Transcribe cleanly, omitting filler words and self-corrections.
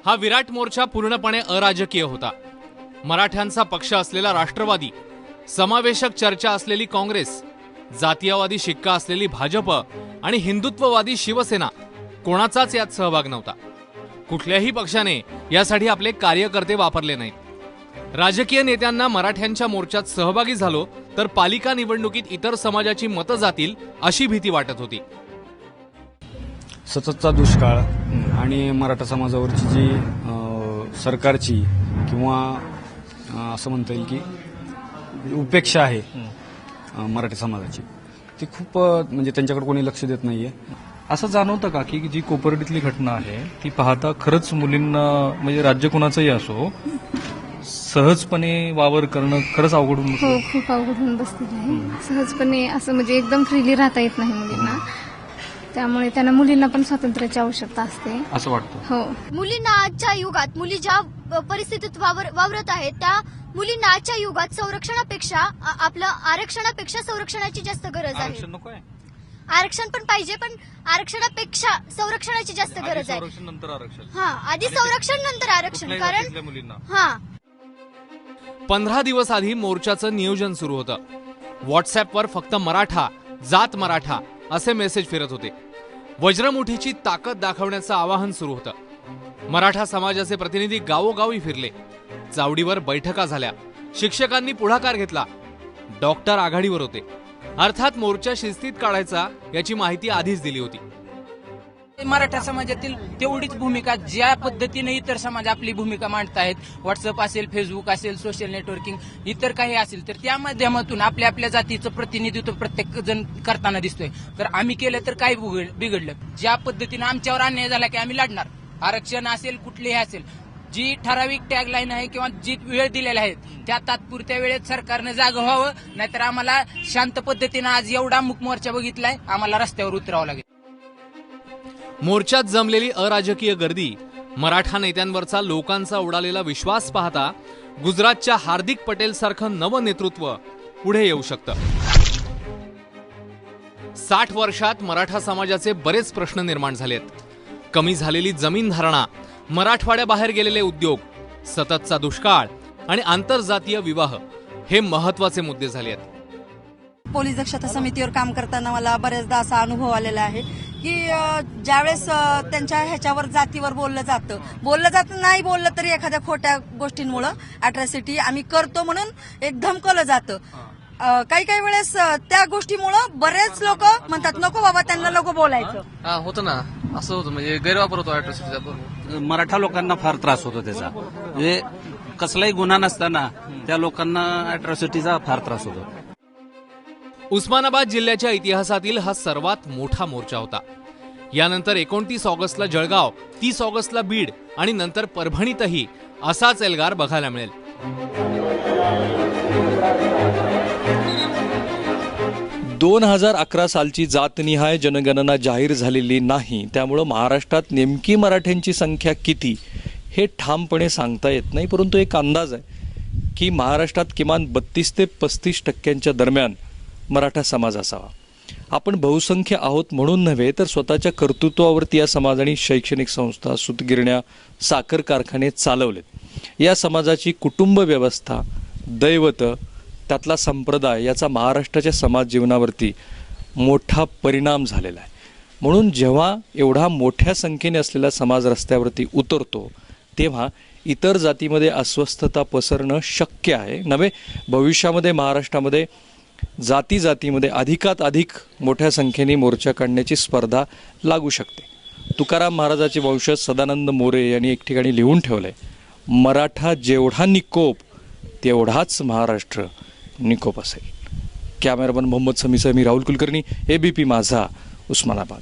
हा विराट मोर्चा पूर्णपणे अराजकीय होता। मराठ्यांचा पक्ष असलेला राष्ट्रवादी, समावेशक चर्चा असलेली काँग्रेस, जातीयवादी शिक्का असलेली भाजप आणि हिंदुत्ववादी शिवसेना कोणाचाच यात सहभाग नव्हता। कुठल्याही पक्षाने यासाठी आपले कार्यकर्ते वापरले नाहीत। राजकीय नेत्यांना मराठ्यांच्या मोर्चात सहभागी झालो तर पालिका निवडणुकीत इतर समाजाची मतं जातील अशी भीती वाटत होती। सततचा दुष्काळ आणि मराठा समाजावरची जी सरकारची किंवा असं म्हणता येईल की उपेक्षा आहे मराठा समाजाची, ती खूप म्हणजे त्यांच्याकडे कोणी लक्ष देत नाहीये। असं जाणवतं का की जी कोपर्डीतली घटना आहे ती पाहता खरंच मुलींना म्हणजे राज्य कुणाचंही असो सहजपणे वावर करणं खरंच अवघड होऊन बसतं? हो, खूप अवघड होऊन बसलेलं आहे। सहजपणे असं म्हणजे एकदम फ्रीली राहता येत नाही मुलींना, त्यामुळे त्यांना मुलींना पण स्वातंत्र्याची आवश्यकता असते असं वाटतं। हो, मुलींना आजच्या युगात मुली ज्या परिस्थितीत वावरत आहेत त्या मुलींना आजच्या युगात संरक्षणापेक्षा आपलं आरक्षणापेक्षा संरक्षणाची जास्त गरज आहे। आरक्षण नको आहे, आरक्षण पण पाहिजे, पण आरक्षणापेक्षा संरक्षणाची जास्त गरज आहे। संरक्षण नंतर आरक्षण। आधी संरक्षण नंतर आरक्षण, कारण मुलींना 15 दिवस आधी मोर्चाचं नियोजन सुरू होतं। व्हॉट्सअॅपवर फक्त मराठा, जात मराठा असे मेसेज फिरत होते। वज्रमुठीची ताकद दाखवण्याचं आवाहन सुरू होतं। मराठा समाजाचे प्रतिनिधी गावोगावी फिरले, चावडीवर बैठका झाल्या, शिक्षकांनी पुढाकार घेतला, डॉक्टर आघाडीवर होते। अर्थात मोर्चा शिस्तीत काढायचा याची माहिती आधीच दिली होती। मराठा समाजातील तेवढीच भूमिका ज्या पद्धतीने इतर समाज आपली भूमिका मांडतायत, व्हॉट्सअप असेल, फेसबुक असेल, सोशल नेटवर्किंग इतर काही असेल, तर त्या माध्यमातून आपल्या आपल्या जातीचं प्रतिनिधित्व प्रत्येक जण करताना दिसतोय। तर आम्ही केलं तर काय बिघडलं? ज्या पद्धतीने आमच्यावर अन्याय झाला की आम्ही लढणार, आरक्षण असेल कुठलेही असेल, जी ठराविक टॅगलाईन आहे किंवा जी वेळ दिलेल्या आहेत त्या तात्पुरत्या वेळेत सरकारनं जागं व्हावं, नाहीतर आम्हाला शांत पद्धतीनं आज एवढा मूक मोर्चा बघितलाय, आम्हाला रस्त्यावर उतरावं लागेल। मोर्चात जमलेली अराजकीय गर्दी, मराठा नेत्यांवरचा लोकांचा उडालेला विश्वास पाहता गुजरातच्या हार्दिक पटेल सारखं नवं नेतृत्व पुढे येऊ शकतं। 60 वर्षात मराठा समाजाचे बरेच प्रश्न निर्माण झालेत। कमी झालेली जमीन धारणा, मराठवाड्याबाहेर गेलेले उद्योग, सततचा दुष्काळ आणि आंतरजातीय विवाह हे महत्वाचे मुद्दे झाले आहेत। पोलीस दक्षता समितीवर काम करताना मला बरेचदा असा अनुभव आलेला आहे की ज्यावेळेस त्यांच्या ह्याच्यावर जातीवर बोललं जातं नाही बोललं तरी एखाद्या खोट्या गोष्टींमुळे अॅट्रॉसिटी आम्ही करतो म्हणून एक धमकवलं जातं। काही वेळेस त्या गोष्टीमुळे बरेच लोक म्हणतात नको बाबा त्यांना नको बोलायचं। होतं ना, असं होतं, म्हणजे गैरवापर होतो अॅट्रॉसिटीचा। मराठा लोकांना फार त्रास होतो त्याचा, म्हणजे कसलाही गुन्हा नसताना त्या लोकांना अॅट्रॉसिटीचा फार त्रास होतो। उस्मानाबाद जिल्ह्याच्या इतिहासातील हा सर्वात मोठा मोर्चा होता। यानंतर 29 ऑगस्टला जळगाव, 30 ऑगस्टला बीड आणि नंतर परभणीतही असाच एल्गार बघायला मिळेल। 2011 सालची जातनिहाय जनगणना जाहीर झालेली नाही, त्यामुळे महाराष्ट्रात नेमकी मराठ्यांची संख्या किती हे ठामपणे सांगता येत नाही, परंतु एक अंदाज आहे की महाराष्ट्रात किमान 32 ते 35% दरम्यान मराठा समाज असावा। आपण बहुसंख्य आहोत म्हणून नव्हे तर स्वतःच्या कर्तृत्वावरती या समाजाने शैक्षणिक संस्था, सूतगिरण्या, साखर कारखाने चालवलेत। या समाजाची कुटुंब व्यवस्था, दैवत, त्यातला संप्रदाय याचा महाराष्ट्राच्या समाज जीवनावरती मोठा परिणाम झालेला आहे। म्हणून जेव्हा एवढा मोठ्या संख्येने असलेला समाज रस्त्यावरती उतरतो तेव्हा इतर जातीमध्ये अस्वस्थता पसरणं शक्य आहे नव्हे। भविष्यामध्ये महाराष्ट्रामध्ये जातीमध्ये अधिकात अधिक मोठ्या संख्येने मोर्चा काढण्याची स्पर्धा लागू शकते। तुकाराम महाराजाचे वंशज सदानंद मोरे यांनी एक ठिकाणी लिहून ठेवलंय, मराठा जेवढा निकोप तेवढाच महाराष्ट्र निकोप असेल। कॅमेरामन मोहम्मद समीसह मी राहुल कुलकर्णी, ABP माझा, उस्मानाबाद।